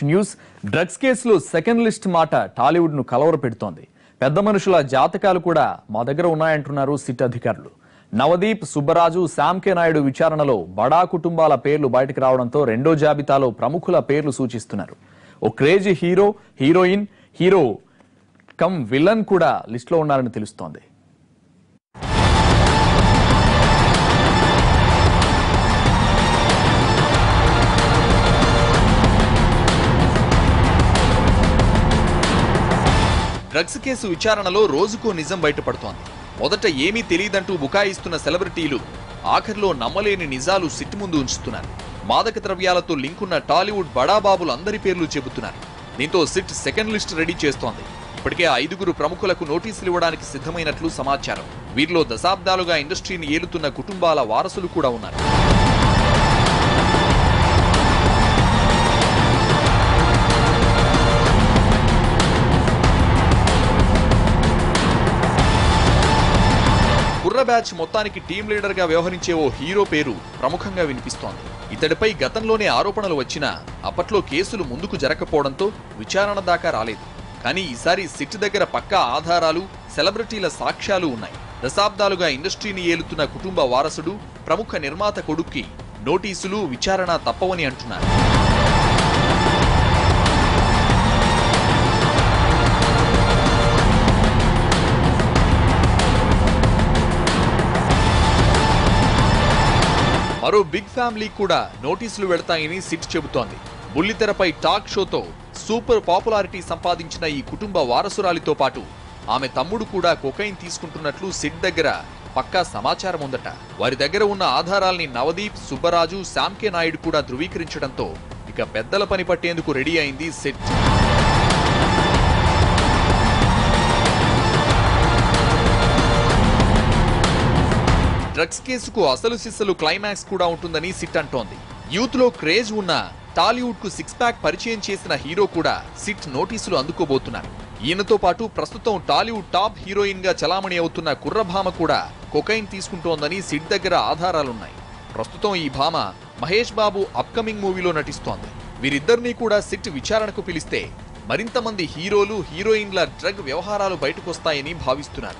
News. Drugs కేసులో second list మాట టాలీవుడ్ ను కలవరపెడుతోంది. పెద్ద మనుషుల జాతకాలు కూడా మా దగ్గర ఉన్నాయంటున్నారు సిట్ అధికారులు. నవదీప్, సుబ్బరాజు, శామ్ కే నాయుడు విచారణలో బడా కుటుంబాల పేర్లు బయటకు రావడంతో రెండో జాబితాలో ప్రముఖుల పేర్లు సూచిస్తున్నారు. ఓ crazy hero, heroine, hero cum villain కూడా లిస్టులో ఉన్నారని తెలుస్తోంది. డ్రగ్స్ కేసు విచారణలో రోజుకో నిజం బయటపడుతోంది. మొదట ఏమీ తెలియదంటూ బుకాయిస్తున్న సెలబ్రిటీలు ఆఖరిలో నమ్మలేని నిజాలు సిట్ ముందు ఉంచుతున్నారు. మాదక ద్రవ్యాలతో లింకున్న టాలీవుడ్ బడాబాబులు అందరి పేర్లు చెబుతున్నారు. దీంతో సిట్ సెకండ్ లిస్ట్ రెడీ చేస్తోంది. ఇప్పటికే 5 ప్రముఖులకు నోటీసులు ఇవ్వడానికి సిద్ధమైనట్లు సమాచారం. వీరిలో దశాబ్దాలుగా ఇండస్ట్రీని ఏలుతున్న కుటుంబాల వారసులు కూడా ఉన్నారు. కుర్ర బ్యాచ్ మొత్తానికి టీం లీడర్ గా వ్యవహరించే ఓ హీరో పేరు ప్రముఖంగా వినిపిస్తోంది. ఇతడిపై గతంలోనే ఆరోపణలు వచ్చినా అప్పట్లో కేసులు ముందుకు జరగకపోవడంతో విచారణ దాకా రాలేదు. కానీ ఈసారి సిట్ దగ్గర పక్కా ఆధారాలు, సెలబ్రిటీల సాక్ష్యాలు ఉన్నాయి. దశాబ్దాలుగా ఇండస్ట్రీని ఏలుతున్న కుటుంబ వారసుడు, ప్రముఖ నిర్మాత కొడుక్కి నోటీసులు, విచారణ తప్పవని అంటున్నారు. మరో బిగ్ ఫ్యామిలీ కూడా నోటీసులు వెళతాయని సిట్ చెబుతోంది. బుల్లితెరపై టాక్ షోతో సూపర్ పాపులారిటీ సంపాదించిన ఈ కుటుంబ వారసురాలితో పాటు ఆమె తమ్ముడు కూడా కొకైన్ తీసుకుంటున్నట్లు సిట్ దగ్గర పక్కా సమాచారం ఉందట. వారి దగ్గర ఉన్న ఆధారాల్ని నవదీప్, సుబ్బరాజు, శామ్ కే నాయుడు కూడా ధృవీకరించడంతో ఇక పెద్దల పని పట్టేందుకు రెడీ అయింది సిట్. డ్రగ్స్ కేసుకు అసలు సిస్సలు క్లైమాక్స్ కూడా ఉంటుందని సిట్ అంటోంది. యూత్ లో క్రేజ్ ఉన్న టాలీవుడ్ కు 6 ప్యాక్ పరిచయం చేసిన హీరో కూడా సిట్ నోటీసులు అందుకోబోతున్నారు. ఈయనతో పాటు ప్రస్తుతం టాలీవుడ్ టాప్ హీరోయిన్ గా చలామణి అవుతున్న కుర్రభామ కూడా కొకైన్ తీసుకుంటోందని సిట్ దగ్గర ఆధారాలున్నాయి. ప్రస్తుతం ఈ భామ మహేష్ బాబు అప్కమింగ్ మూవీలో నటిస్తోంది. వీరిద్దరినీ కూడా సిట్ విచారణకు పిలిస్తే మరింత మంది హీరోలు, హీరోయిన్ల డ్రగ్ వ్యవహారాలు బయటకొస్తాయని భావిస్తున్నారు.